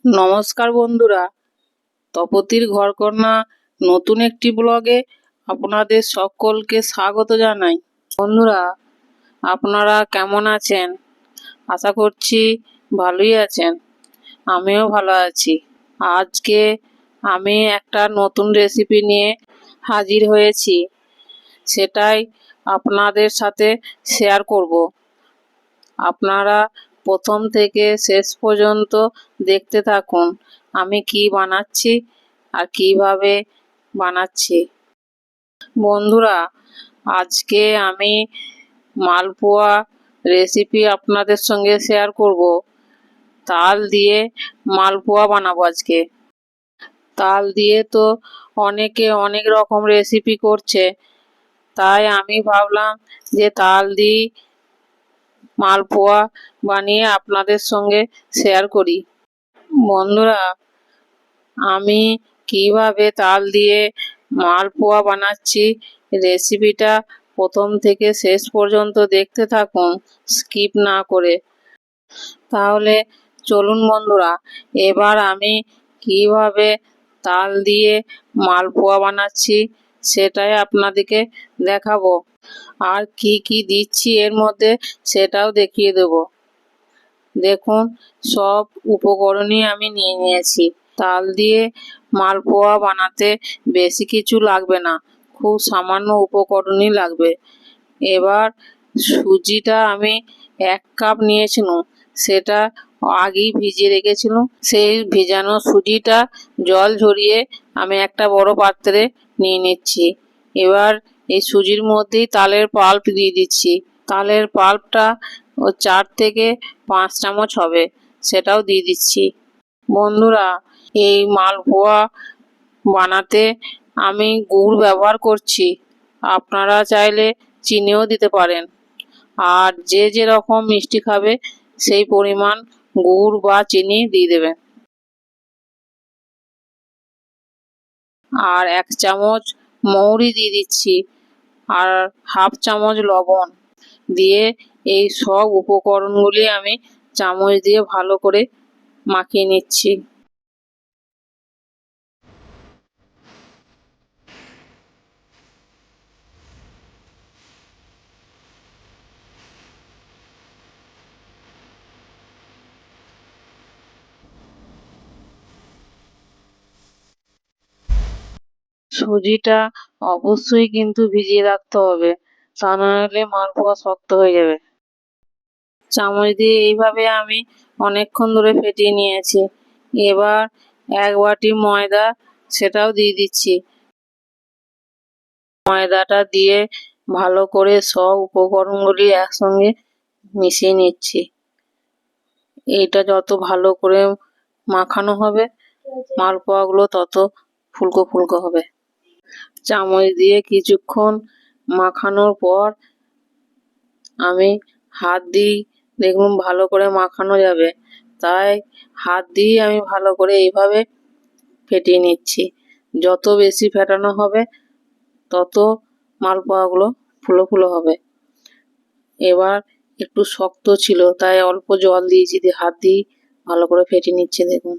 নমস্কার বন্ধুরা, তপতির ঘরকন্যা নতুন একটি ব্লগে আপনাদের সকলকে স্বাগত জানাই। বন্ধুরা, আপনারা কেমন আছেন? আশা করছি ভালোই আছেন। আমিও ভালো আছি। আজকে আমি একটা নতুন রেসিপি নিয়ে হাজির হয়েছি, সেটাই আপনাদের সাথে শেয়ার করব। আপনারা প্রথম থেকে শেষ পর্যন্ত দেখতে থাকুন আমি কি বানাচ্ছি আর কিভাবে বানাচ্ছি। বন্ধুরা, আজকে আমি মালপোয়া রেসিপি আপনাদের সঙ্গে শেয়ার করব। তাল দিয়ে মালপোয়া বানাবো আজকে। তাল দিয়ে তো অনেকে অনেক রকম রেসিপি করছে, তাই আমি ভাবলাম যে তাল দিয়ে মালপোয়া বানিয়ে আপনাদের সঙ্গে শেয়ার করি। বন্ধুরা, আমি কিভাবে তাল দিয়ে মালপোয়া বানাচ্ছি রেসিপিটা প্রথম থেকে শেষ পর্যন্ত দেখতে থাকুন, স্কিপ না করে। তাহলে চলুন বন্ধুরা, এবার আমি কিভাবে তাল দিয়ে মালপোয়া বানাচ্ছি সেটাই আপনাদেরকে দেখাবো, আর কি কি দিচ্ছি এর মধ্যে সেটাও দেখিয়ে দেব। দেখুন, সব উপকরণই আমি নিয়ে নিয়েছি। তাল দিয়ে মালপোয়া বানাতে বেশি কিছু লাগবে না, খুব সামান্য উপকরণই লাগবে। এবার সুজিটা আমি 1 কাপ নিয়েছিলাম, সেটা আগেই ভিজিয়ে রেখেছিলাম। সেই ভেজানো সুজিটা জল ঝরিয়ে আমি একটা বড় পাত্রে নিয়ে নিচ্ছি। এবার এই সুজির মধ্যেই তালের পাল্প দিয়ে দিচ্ছি। তালের পাল্পটা 4 থেকে 5 চামচ হবে, সেটাও দিয়ে দিচ্ছি। বন্ধুরা, এই মালপোয়া বানাতে আমি গুড় ব্যবহার করছি, আপনারা চাইলে চিনিও দিতে পারেন। আর যে যেরকম মিষ্টি খাবে সেই পরিমাণ গুড় বা চিনি দিয়ে দেবেন। আর 1 চামচ মৌরি দিয়ে দিচ্ছি, আর হাফ চামচ লবণ দিয়ে এই সব উপকরণগুলি আমি চামচ দিয়ে ভালো করে মাখিয়ে নিচ্ছি। সুজিটা অবশ্যই কিন্তু ভিজিয়ে রাখতে হবে, তা নাহলে মালপোয়া শক্ত হয়ে যাবে। চামচ দিয়ে এইভাবে আমি অনেকক্ষণ ধরে ফেটিয়ে নিয়েছি। এবার 1 বাটি ময়দা, সেটাও দিয়ে দিচ্ছি। ময়দাটা দিয়ে ভালো করে সব উপকরণগুলি একসঙ্গে মিশিয়ে নিচ্ছি। এইটা যত ভালো করে মাখানো হবে মালপোয়াগুলো তত ফুলকো ফুলকো হবে। চামচ দিয়ে কিছুক্ষণ মাখানোর পর আমি হাত দিই, দেখুন ভালো করে মাখানো যাবে, তাই হাত দিয়ে আমি ভালো করে এইভাবে ফেটিয়ে নিচ্ছি। যত বেশি ফেটানো হবে তত মালপোয়াগুলো ফুলো ফুলো হবে। এবার একটু শক্ত ছিল তাই অল্প জল দিয়েছি, দিয়ে হাত দিয়ে ভালো করে ফেটিয়ে নিচ্ছি। দেখুন,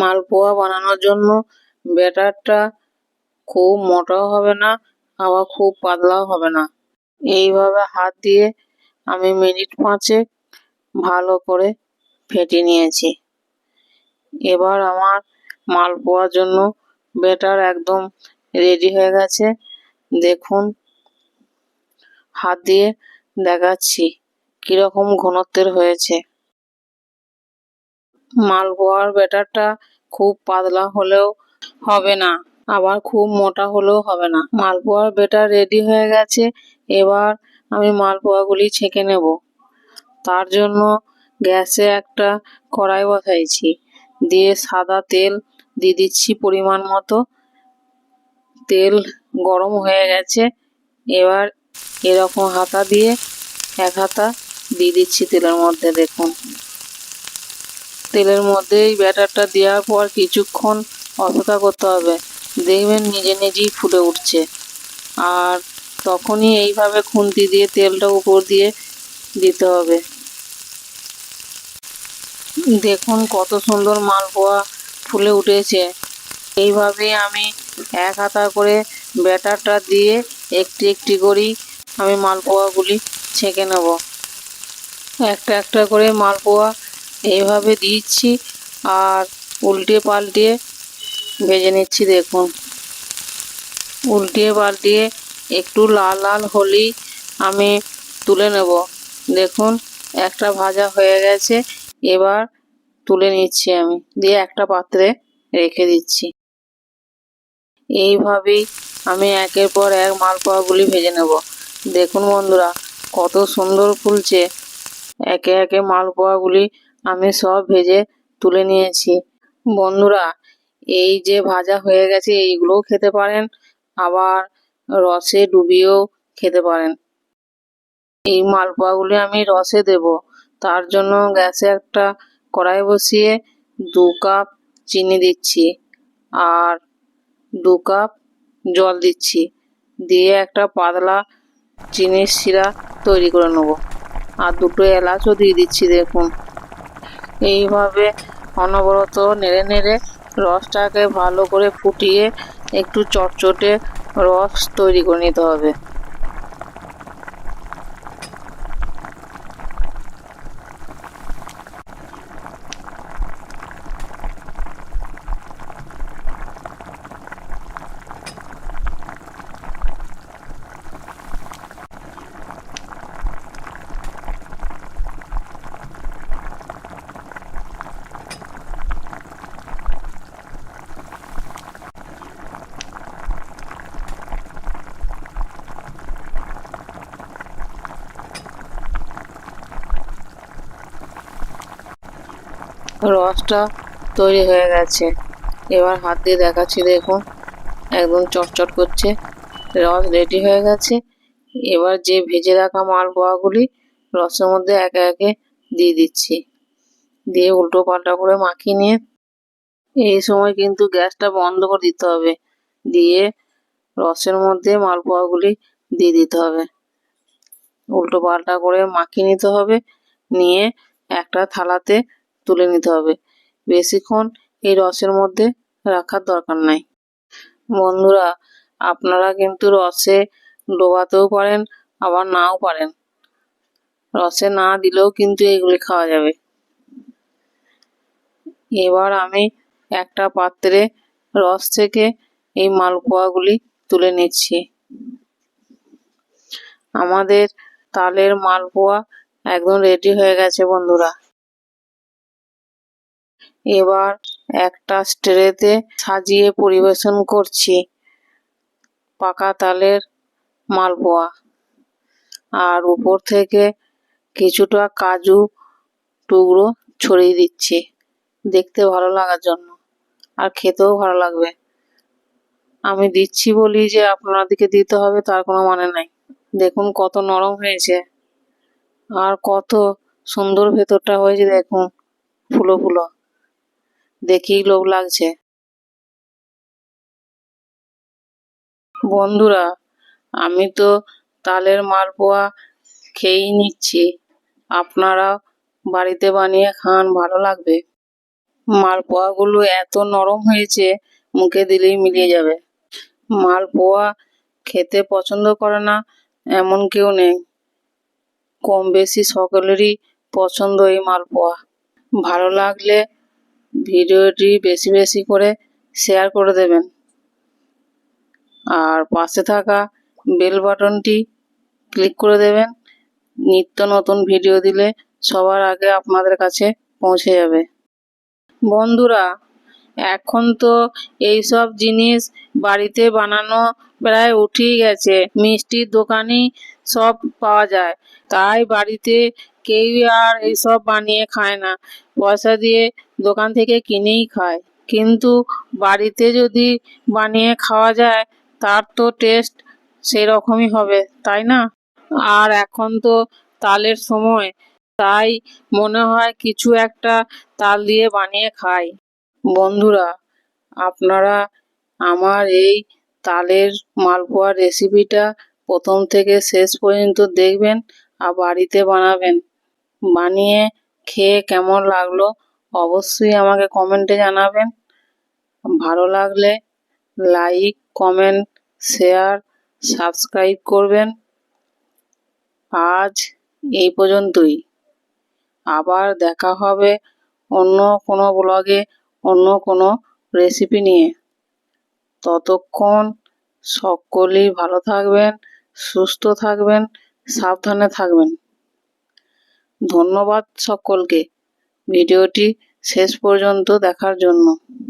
মালপোয়া বানানোর জন্য ব্যাটারটা খুব মোটাও হবে না, আবার খুব পাতলাও হবে না। এইভাবে হাত দিয়ে আমি মিনিট 5 ভালো করে ফেটিয়ে নিয়েছি। এবার আমার মালপোয়ার জন্য ব্যাটার একদম রেডি হয়ে গেছে। দেখুন, হাত দিয়ে দেখাচ্ছি কিরকম ঘনত্বের হয়েছে। মালপোয়ার ব্যাটারটা খুব পাতলা হলেও হবে না, আবার খুব মোটা হলেও হবে না। মালপোয়ার ব্যাটার রেডি হয়ে গেছে। এবার আমি মালপোয়াগুলি ছেঁকে নেব। তার জন্য গ্যাসে একটা কড়াই বসাইছি, দিয়ে সাদা তেল দিয়ে দিচ্ছি পরিমাণ মতো। তেল গরম হয়ে গেছে। এবার এরকম হাতা দিয়ে 1 হাতা দিয়ে দিচ্ছি তেলের মধ্যে। দেখুন, তেলের মধ্যে এই ব্যাটারটা দেওয়ার পর কিছুক্ষণ অপেক্ষা করতে হবে, দেখবেন নিজে নিজেই ফুটে উঠছে। আর তখনই এইভাবে খুন্তি দিয়ে তেলটা উপর দিয়ে দিতে হবে। দেখুন কত সুন্দর মালপোয়া ফুলে উঠেছে। এইভাবে আমি এক হাতা করে ব্যাটারটা দিয়ে একটি একটি করেই আমি মালপোয়াগুলি ছেঁকে নেব। একটা একটা করে মালপোয়া এইভাবে দিচ্ছি আর উল্টে পাল্টিয়ে ভেজে নিচ্ছি। দেখুন উল্টিয়ে পাল্টিয়ে একটু লাল লাল হলেই আমি তুলে নেব। দেখুন একটা ভাজা হয়ে গেছে, এবার তুলে নিচ্ছি আমি, দিয়ে একটা পাত্রে রেখে দিচ্ছি। এইভাবেই আমি একের পর এক মালপোয়াগুলি ভেজে নেব। দেখুন বন্ধুরা কত সুন্দর ফুলছে। একে একে মালপোয়াগুলি আমি সব ভেজে তুলে নিয়েছি। বন্ধুরা এই যে ভাজা হয়ে গেছে এইগুলোও খেতে পারেন, আবার রসে ডুবিয়েও খেতে পারেন। এই মালপোয়াগুলি আমি রসে দেব, তার জন্য গ্যাসে একটা কড়াই বসিয়ে 2 কাপ চিনি দিচ্ছি আর 2 কাপ জল দিচ্ছি, দিয়ে একটা পাতলা চিনির শিরা তৈরি করে নেব। আর 2টো এলাচও দিয়ে দিচ্ছি। দেখুন এইভাবে অনবরত নেড়ে নেড়ে রসটাকে ভালো করে ফুটিয়ে একটু চটচটে রস তৈরি করে নিতে হবে। রসটা তৈরি হয়ে গেছে, এবার হাত দিয়ে দেখাচ্ছি। দেখুন একদম চটচট করছে, রস রেডি হয়ে গেছে। এবার যে ভেজে রাখা মালপোয়াগুলি রসের মধ্যে একে একে দিয়ে দিচ্ছি, দিয়ে উল্টো পাল্টা করে মাখিয়ে নিয়ে এই সময় কিন্তু গ্যাসটা বন্ধ করে দিতে হবে, দিয়ে রসের মধ্যে মালপোয়াগুলি দিয়ে দিতে হবে, উল্টো পাল্টা করে মাখিয়ে নিতে হবে, নিয়ে একটা থালাতে তুলে নিতে হবে। বেশিক্ষণ এই রসের মধ্যে রাখার দরকার নাই। বন্ধুরা আপনারা কিন্তু রসে ডোবাতেও পারেন, আবার নাও পারেন, রসে না দিলেও কিন্তু এগুলি খাওয়া যাবে। এবার আমি একটা পাত্রে রস থেকে এই মালপোয়াগুলি তুলে নিচ্ছি। আমাদের তালের মালপোয়া একদম রেডি হয়ে গেছে বন্ধুরা। এবার একটা ট্রেতে সাজিয়ে পরিবেশন করছি পাকা তালের মালপোয়া, আর উপর থেকে কিছুটা কাজু টুকরো ছড়িয়ে দিচ্ছি দেখতে ভালো লাগার জন্য, আর খেতেও ভালো লাগবে। আমি দিচ্ছি বলি যে আপনাদেরকে দিতে হবে তার কোনো মানে নাই। দেখুন কত নরম হয়েছে আর কত সুন্দর ভেতরটা হয়েছে। দেখুন ফুলো ফুলো, দেখেই লোভ লাগছে। বন্ধুরা আমি তো তালের মালপোয়া খেয়েই নিচ্ছি, আপনারা বাড়িতে বানিয়ে খান, ভালো লাগবে। মালপোয়াগুলো এত নরম হয়েছে মুখে দিলেই মিলিয়ে যাবে। মালপোয়া খেতে পছন্দ করে না এমন কেউ নেই, কম বেশি সকলেরই পছন্দ এই মালপোয়া। ভালো লাগলে ভিডিওটি বেশি বেশি করে শেয়ার করে দেবেন, আর পাশে থাকা বেল বাটনটি ক্লিক করে দেবেন। নিত্য নতুন ভিডিও দিলে সবার আগে আপনাদের কাছে পৌঁছে যাবে। বন্ধুরা এখন তো এইসব জিনিস বাড়িতে বানানো প্রায় উঠেই গেছে, মিষ্টির দোকানেই সব পাওয়া যায়, তাই বাড়িতে কেউই আর এইসব বানিয়ে খায় না, পয়সা দিয়ে দোকান থেকে কিনেই খায়। কিন্তু বাড়িতে যদি বানিয়ে খাওয়া যায় তার তো টেস্ট সেরকমই হবে, তাই না? আর এখন তো তালের সময়, তাই মনে হয় কিছু একটা তাল দিয়ে বানিয়ে খাই। বন্ধুরা আপনারা আমার এই তালের মালপোয়া রেসিপিটা প্রথম থেকে শেষ পর্যন্ত দেখবেন আর বাড়িতে বানাবেন। বানিয়ে খেয়ে কেমন লাগলো অবশ্যই আমাকে কমেন্টে জানাবেন। ভালো লাগলে লাইক, কমেন্ট, শেয়ার, সাবস্ক্রাইব করবেন। আজ এই পর্যন্তই। আবার দেখা হবে অন্য কোনো ব্লগে, অন্য কোনো রেসিপি নিয়ে। ততক্ষণ সকলেই ভালো থাকবেন, সুস্থ থাকবেন, সাবধানে থাকবেন। ধন্যবাদ সকলকে ভিডিওটি শেষ পর্যন্ত দেখার জন্য।